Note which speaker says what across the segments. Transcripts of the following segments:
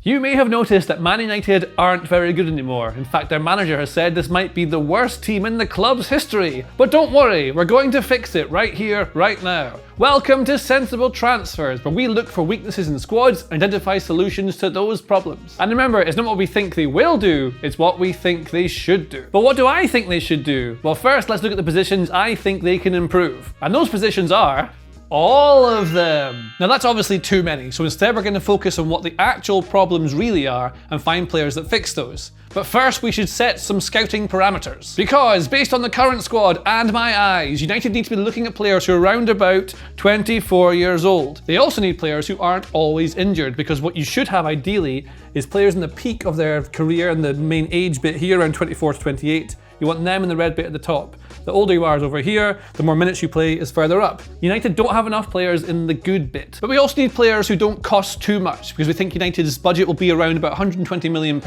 Speaker 1: You may have noticed that Man United aren't very good anymore. In fact, their manager has said this might be the worst team in the club's history. But don't worry, we're going to fix it right here, right now. Welcome to Sensible Transfers, where we look for weaknesses in squads and identify solutions to those problems. And remember, it's not what we think they will do, it's what we think they should do. But what do I think they should do? Well, first, let's look at the positions I think they can improve. And those positions are all of them. Now that's obviously too many, so instead we're going to focus on what the actual problems really are and find players that fix those. But first we should set some scouting parameters. Because based on the current squad and my eyes, United need to be looking at players who are around about 24 years old. They also need players who aren't always injured, because what you should have ideally is players in the peak of their career and the main age bit here around 24 to 28. You want them in the red bit at the top. The older you are is over here, the more minutes you play is further up. United don't have enough players in the good bit. But we also need players who don't cost too much, because we think United's budget will be around about £120 million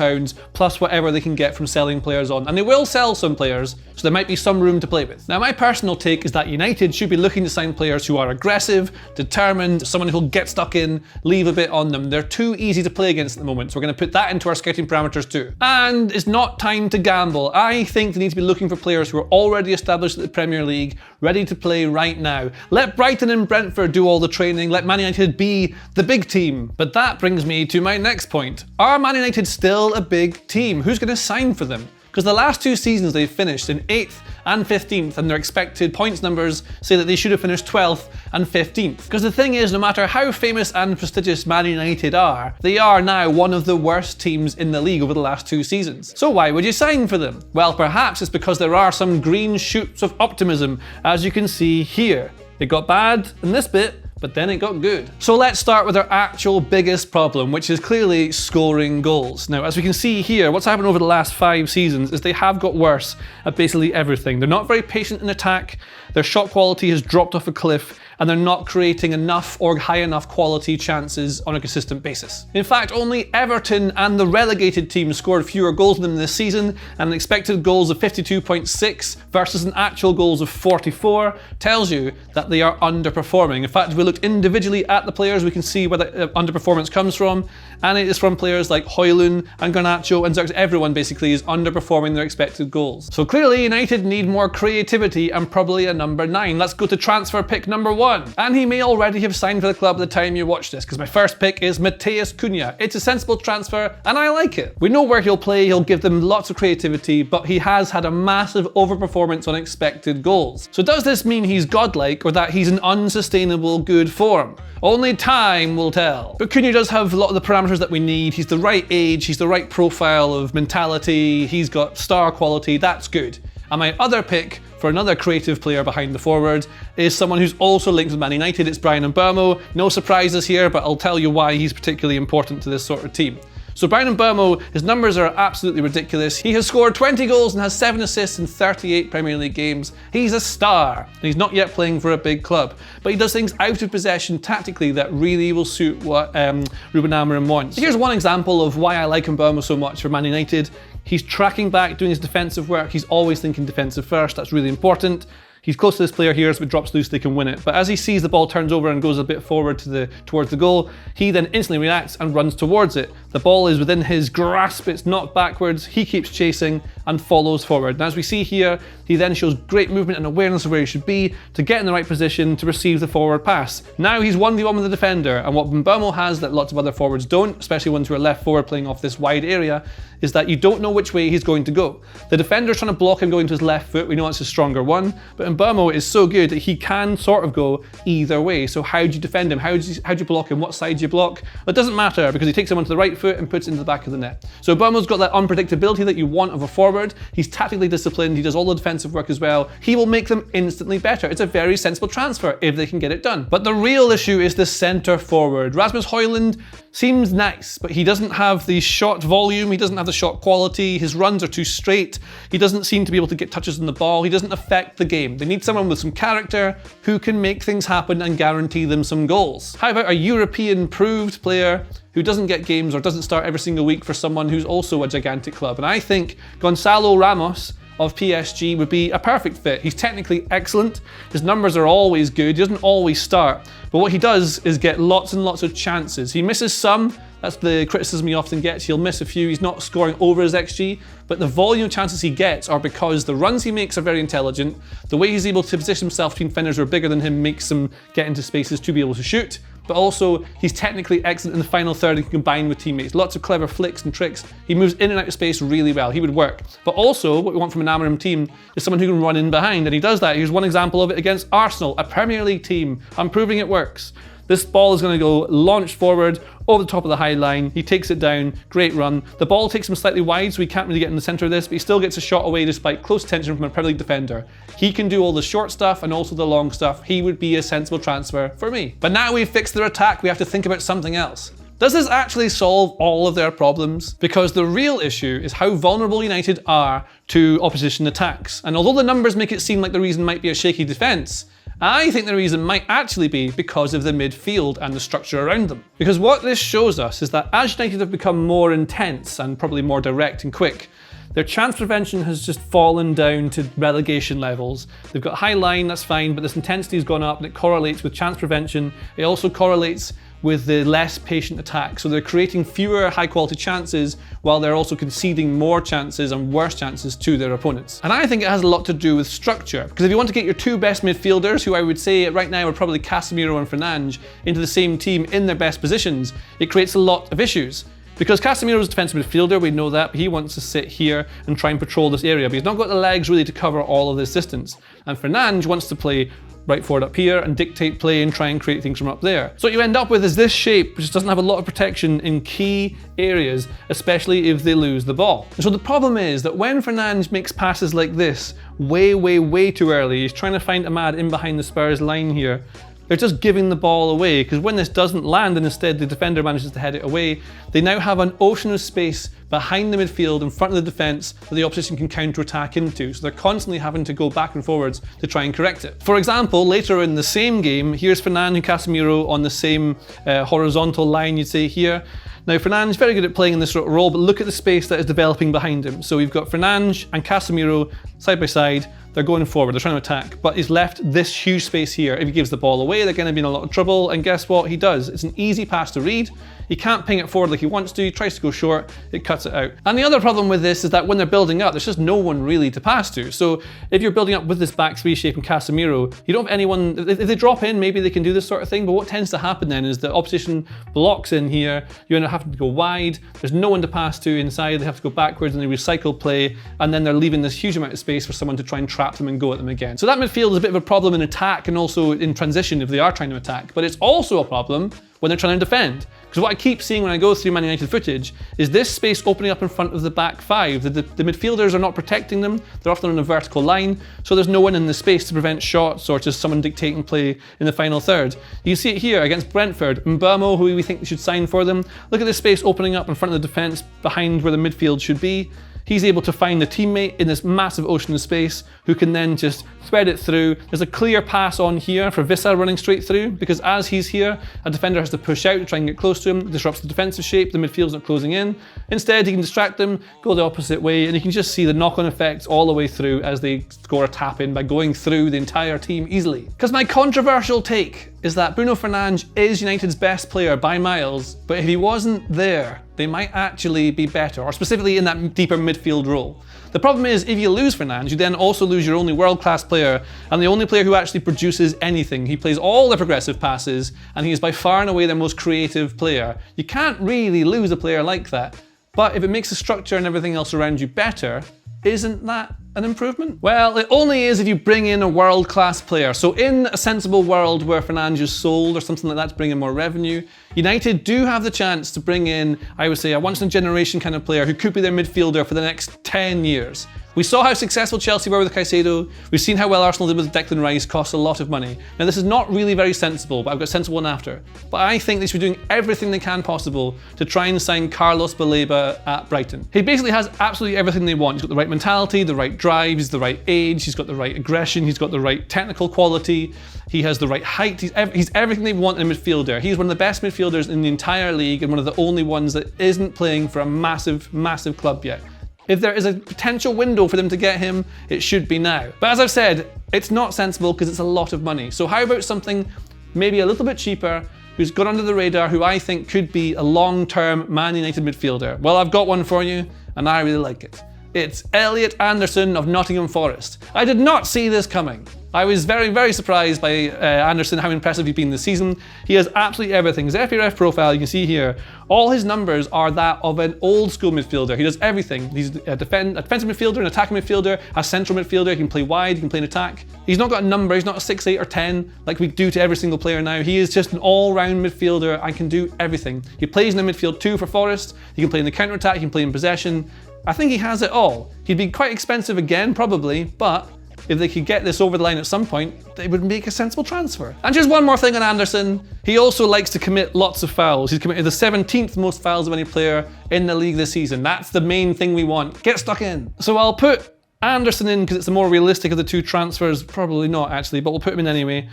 Speaker 1: plus whatever they can get from selling players on. And they will sell some players, so there might be some room to play with. Now my personal take is that United should be looking to sign players who are aggressive, determined, someone who'll get stuck in, leave a bit on them. They're too easy to play against at the moment, so we're going to put that into our scouting parameters too. And it's not time to gamble. I think they need to be looking for players who are already established at the Premier League, ready to play right now. Let Brighton and Brentford do all the training, let Man United be the big team. But that brings me to my next point. Are Man United still a big team? Who's going to sign for them? Because the last two seasons they've finished in 8th and 15th, and their expected points numbers say that they should have finished 12th and 15th. Because the thing is, no matter how famous and prestigious Man United are, they are now one of the worst teams in the league over the last 2 seasons. So why would you sign for them? Well, perhaps it's because there are some green shoots of optimism, as you can see here. It got bad in this bit, but then it got good. So let's start with our actual biggest problem, which is clearly scoring goals. Now, as we can see here, what's happened over the last 5 seasons is they have got worse at basically everything. They're not very patient in attack, their shot quality has dropped off a cliff, and they're not creating enough or high enough quality chances on a consistent basis. In fact, only Everton and the relegated team scored fewer goals than them this season, and an expected goals of 52.6 versus an actual goals of 44 tells you that they are underperforming. In fact, if we look individually at the players, we can see where the underperformance comes from, and it is from players like Højlund and Garnacho and Zirkzee. Everyone basically is underperforming their expected goals. So clearly United need more creativity and probably a number 9. Let's go to transfer pick number 1. And he may already have signed for the club at the time you watch this, because my first pick is Matheus Cunha. It's a sensible transfer and I like it. We know where he'll play, he'll give them lots of creativity, but he has had a massive overperformance on expected goals. So does this mean he's godlike, or that he's in unsustainable good form? Only time will tell. But Cunha does have a lot of the parameters that we need. He's the right age, he's the right profile of mentality, he's got star quality, that's good. And my other pick for another creative player behind the forward is someone who's also linked with Man United. It's Bryan Mbeumo. No surprises here, but I'll tell you why he's particularly important to this sort of team. So Bryan Mbeumo, his numbers are absolutely ridiculous. He has scored 20 goals and has 7 assists in 38 Premier League games. He's a star, and he's not yet playing for a big club. But he does things out of possession tactically that really will suit what Ruben Amorim wants. So here's one example of why I like Mbeumo so much for Man United. He's tracking back, doing his defensive work. He's always thinking defensive first. That's really important. He's close to this player here, so if it drops loose, they can win it. But as he sees the ball turns over and goes a bit forward towards the goal, he then instantly reacts and runs towards it. The ball is within his grasp, it's knocked backwards, he keeps chasing and follows forward. And as we see here, he then shows great movement and awareness of where he should be to get in the right position to receive the forward pass. Now he's 1v1 with the defender, and what Mbeumo has that lots of other forwards don't, especially ones who are left forward playing off this wide area, is that you don't know which way he's going to go. The defender's trying to block him going to his left foot, we know it's a stronger one, but Mbeumo is so good that he can sort of go either way. So how do you defend him? How do you block him? What side do you block? It doesn't matter, because he takes him onto the right foot and puts it into the back of the net. So Mbeumo's got that unpredictability that you want of a forward. He's tactically disciplined, he does all the defensive work as well. He will make them instantly better. It's a very sensible transfer if they can get it done. But the real issue is the centre forward. Rasmus Højlund seems nice, but he doesn't have the shot volume, he doesn't have the shot quality, his runs are too straight, he doesn't seem to be able to get touches on the ball, he doesn't affect the game. They need someone with some character who can make things happen and guarantee them some goals. How about a European proved player who doesn't get games or doesn't start every single week for someone who's also a gigantic club? And I think Gonçalo Ramos of PSG would be a perfect fit. He's technically excellent, his numbers are always good, he doesn't always start, but what he does is get lots and lots of chances. He misses some, That's the criticism he often gets. He'll miss a few. He's not scoring over his XG, but the volume of chances he gets are because the runs he makes are very intelligent. The way he's able to position himself between defenders who are bigger than him makes him get into spaces to be able to shoot. But also, he's technically excellent in the final third and can combine with teammates. Lots of clever flicks and tricks. He moves in and out of space really well. He would work. But also, what we want from an Amorim team is someone who can run in behind, and he does that. Here's one example of it against Arsenal, a Premier League team. I'm proving it works. This ball is going to go launched forward over the top of the high line. He takes it down, great run. The ball takes him slightly wide, so he can't really get in the center of this, but he still gets a shot away despite close attention from a Premier League defender. He can do all the short stuff and also the long stuff. He would be a sensible transfer for me. But now we've fixed their attack, we have to think about something else. Does this actually solve all of their problems? Because the real issue is how vulnerable United are to opposition attacks. And although the numbers make it seem like the reason might be a shaky defence, I think the reason might actually be because of the midfield and the structure around them. Because what this shows us is that as United have become more intense and probably more direct and quick, their chance prevention has just fallen down to relegation levels. They've got high line, that's fine, but this intensity has gone up and it correlates with chance prevention. It also correlates with the less patient attack. So they're creating fewer high quality chances while they're also conceding more chances and worse chances to their opponents. And I think it has a lot to do with structure. Because if you want to get your two best midfielders, who I would say right now are probably Casemiro and Fernandes, into the same team in their best positions, it creates a lot of issues. Because Casemiro is a defensive midfielder, we know that, but he wants to sit here and try and patrol this area, but he's not got the legs really to cover all of this distance. And Fernandes wants to play right forward up here and dictate play and try and create things from up there. So what you end up with is this shape, which doesn't have a lot of protection in key areas, especially if they lose the ball. And so the problem is that when Fernandes makes passes like this way too early, he's trying to find Ahmad in behind the Spurs line here, they're just giving the ball away, because when this doesn't land and instead the defender manages to head it away, they now have an ocean of space behind the midfield in front of the defence that the opposition can counter-attack into. So they're constantly having to go back and forwards to try and correct it. For example, later in the same game, here's Fernandes and Casemiro on the same horizontal line, you'd say here. Now Fernandes is very good at playing in this sort of role, but look at the space that is developing behind him. So we've got Fernandes and Casemiro side by side. They're going forward, they're trying to attack, but he's left this huge space here. If he gives the ball away, they're going to be in a lot of trouble, and guess what? He does. It's an easy pass to read. He can't ping it forward like he wants to, he tries to go short, it cuts it out. And the other problem with this is that when they're building up, there's just no one really to pass to. So if you're building up with this back three shape and Casemiro, you don't have anyone, if they drop in, maybe they can do this sort of thing, but what tends to happen then is the opposition blocks in here, you end up having to go wide, there's no one to pass to inside, they have to go backwards and they recycle play, and then they're leaving this huge amount of space for someone to try and trap them and go at them again. So that midfield is a bit of a problem in attack and also in transition if they are trying to attack, but it's also a problem when they're trying to defend. Because what I keep seeing when I go through Man United footage is this space opening up in front of the back five. The midfielders are not protecting them, they're often on a vertical line, so there's no one in the space to prevent shots or to someone dictating play in the final third. You see it here against Brentford, Mbeumo, who we think should sign for them. Look at this space opening up in front of the defence behind where the midfield should be. He's able to find a teammate in this massive ocean of space who can then just thread it through. There's a clear pass on here for Vissa running straight through, because as he's here, a defender has to push out to try and get close to him, disrupts the defensive shape, the midfield's not closing in. Instead, he can distract them, go the opposite way, and you can just see the knock-on effects all the way through as they score a tap-in by going through the entire team easily. Because my controversial take is that Bruno Fernandes is United's best player by miles, but if he wasn't there, they might actually be better, or specifically in that deeper midfield role. The problem is, if you lose Fernandes, you then also lose your only world-class player, and the only player who actually produces anything. He plays all the progressive passes, and he is by far and away their most creative player. You can't really lose a player like that, but if it makes the structure and everything else around you better, isn't that an improvement? Well, it only is if you bring in a world-class player. So in a sensible world where Fernandes is sold or something like that to bring in more revenue, United do have the chance to bring in, I would say, a once-in-a-generation kind of player who could be their midfielder for the next 10 years. We saw how successful Chelsea were with Caicedo. We've seen how well Arsenal did with Declan Rice, cost a lot of money. Now this is not really very sensible, but I've got a sensible one after. But I think they should be doing everything they can possible to try and sign Carlos Baleba at Brighton. He basically has absolutely everything they want. He's got the right mentality, the right drive, he's the right age, he's got the right aggression, he's got the right technical quality, he has the right height, he's everything they want in a midfielder. He's one of the best midfielders in the entire league and one of the only ones that isn't playing for a massive, massive club yet. If there is a potential window for them to get him, it should be now. But as I've said, it's not sensible because it's a lot of money. So how about something maybe a little bit cheaper, who's gone under the radar, who I think could be a long-term Man United midfielder? Well, I've got one for you, and I really like it. It's Elliot Anderson of Nottingham Forest. I did not see this coming. I was very, very surprised by Anderson, how impressive he's been this season. He has absolutely everything. His FPRF profile, you can see here, all his numbers are that of an old school midfielder. He does everything. He's a defensive midfielder, an attacking midfielder, a central midfielder. He can play wide, he can play in attack. He's not got a number, he's not a 6, 8 or 10 like we do to every single player now. He is just an all-round midfielder and can do everything. He plays in the midfield too for Forest. He can play in the counter-attack, he can play in possession. I think he has it all. He'd be quite expensive again, probably, but if they could get this over the line at some point, they would make a sensible transfer. And just one more thing on Anderson, he also likes to commit lots of fouls. He's committed the 17th most fouls of any player in the league this season. That's the main thing we want. Get stuck in. So I'll put Anderson in because it's the more realistic of the two transfers. Probably not actually, but we'll put him in anyway.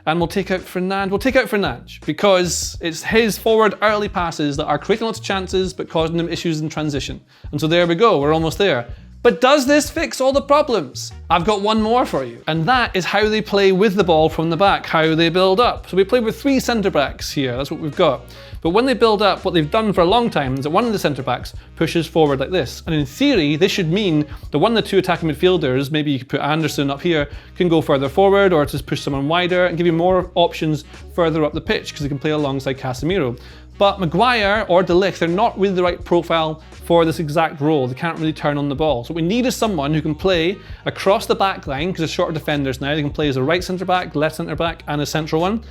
Speaker 1: And we'll take out Fernand. We'll take out Fernand because it's his forward early passes that are creating lots of chances but causing them issues in transition. And so there we go, we're almost there. But does this fix all the problems? I've got one more for you, and that is how they play with the ball from the back, how they build up. So we play with 3 centre-backs here, that's what we've got. But when they build up, what they've done for a long time is that one of the centre-backs pushes forward like this. And in theory, this should mean that one of the 2 attacking midfielders, maybe you could put Anderson up here, can go further forward or just push someone wider and give you more options further up the pitch because they can play alongside Casemiro. But Maguire or De Ligt, they're not really the right profile for this exact role. They can't really turn on the ball. So what we need is someone who can play across the back line, because there's shorter defenders now. They can play as a right centre-back, left centre-back, and a central one,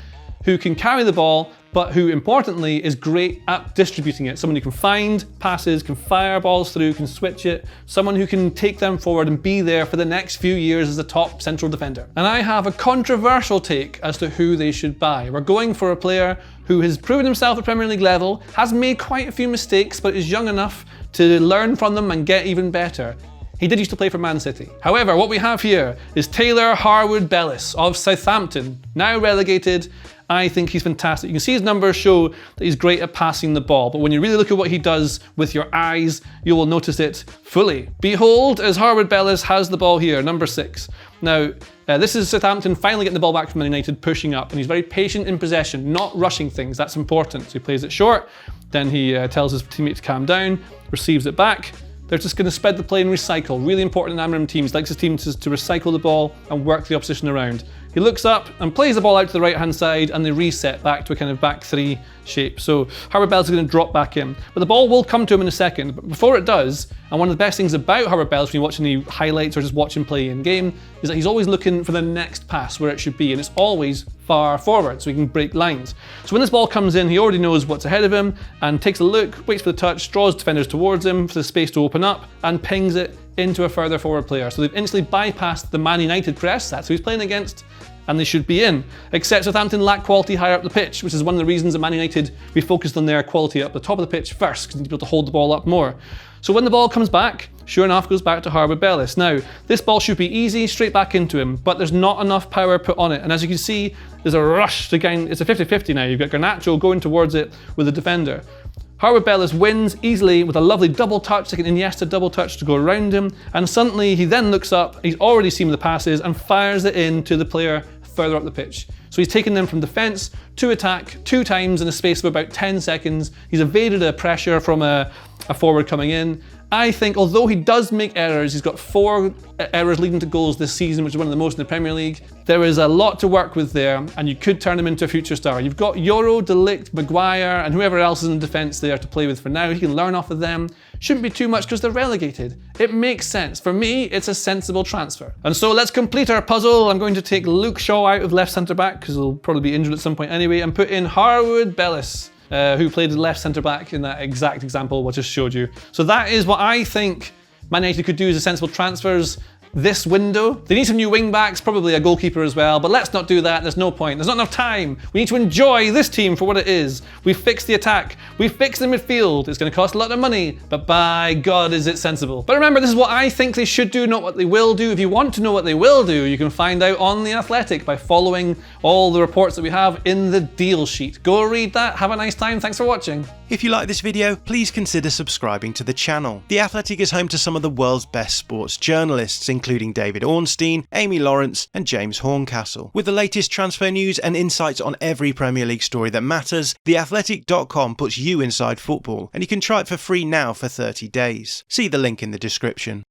Speaker 1: who can carry the ball, but who importantly is great at distributing it. Someone who can find passes, can fire balls through, can switch it. Someone who can take them forward and be there for the next few years as a top central defender. And I have a controversial take as to who they should buy. We're going for a player who has proven himself at Premier League level, has made quite a few mistakes, but is young enough to learn from them and get even better. He did used to play for Man City. However, what we have here is Taylor Harwood-Bellis of Southampton, now relegated. I think he's fantastic. You can see his numbers show that he's great at passing the ball, but when you really look at what he does with your eyes, you will notice it fully. Behold, as Harwood-Bellis has the ball here, number 6. Now, this is Southampton finally getting the ball back from Man United, pushing up, and he's very patient in possession, not rushing things. That's important. So he plays it short, then he tells his teammate to calm down, receives it back. They're just going to spread the play and recycle. Really important in Amram teams. He likes his team to recycle the ball and work the opposition around. He looks up and plays the ball out to the right-hand side, and they reset back to a kind of back 3 shape. So Harwood-Bellis is going to drop back in. But the ball will come to him in a second. But before it does, and one of the best things about Harwood-Bellis when you watch any highlights or just watch him play in game, is that he's always looking for the next pass where it should be, and it's always far forward, so he can break lines. So when this ball comes in, he already knows what's ahead of him and takes a look, waits for the touch, draws defenders towards him for the space to open up, and pings it into a further forward player. So they've instantly bypassed the Man United press, that's who he's playing against, and they should be in. Except Southampton lack quality higher up the pitch, which is one of the reasons at Man United we focused on their quality up the top of the pitch first, because they need to be able to hold the ball up more. So when the ball comes back, sure enough, goes back to Harwood-Bellis. Now, this ball should be easy, straight back into him, but there's not enough power put on it. And as you can see, there's a rush to gain. It's a 50-50 now. You've got Garnacho going towards it with the defender. Harwood-Bellis wins easily with a lovely double touch, like an Iniesta double touch to go around him. And suddenly he then looks up, he's already seen the passes and fires it in to the player further up the pitch. So he's taken them from defence to attack 2 times in a space of about 10 seconds. He's evaded a pressure from a forward coming in. I think, although he does make errors, he's got 4 errors leading to goals this season, which is one of the most in the Premier League. There is a lot to work with there, and you could turn him into a future star. You've got Yoro, De Ligt, Maguire, and whoever else is in defence there to play with for now. He can learn off of them. Shouldn't be too much because they're relegated. It makes sense. For me, it's a sensible transfer. And so let's complete our puzzle. I'm going to take Luke Shaw out of left centre-back, because he'll probably be injured at some point anyway, and put in Harwood-Bellis, who played left centre-back in that exact example I just showed you. So that is what I think Man United could do as a sensible transfers this window. They need some new wing backs, probably a goalkeeper as well, but let's not do that. There's no point. There's not enough time. We need to enjoy this team for what it is. We've fixed the attack. We've fixed the midfield. It's going to cost a lot of money, but by God, is it sensible. But remember, this is what I think they should do, not what they will do. If you want to know what they will do, you can find out on The Athletic by following all the reports that we have in the deal sheet. Go read that. Have a nice time. Thanks for watching.
Speaker 2: If you like this video, please consider subscribing to the channel. The Athletic is home to some of the world's best sports journalists, including David Ornstein, Amy Lawrence and James Horncastle. With the latest transfer news and insights on every Premier League story that matters, theathletic.com puts you inside football, and you can try it for free now for 30 days. See the link in the description.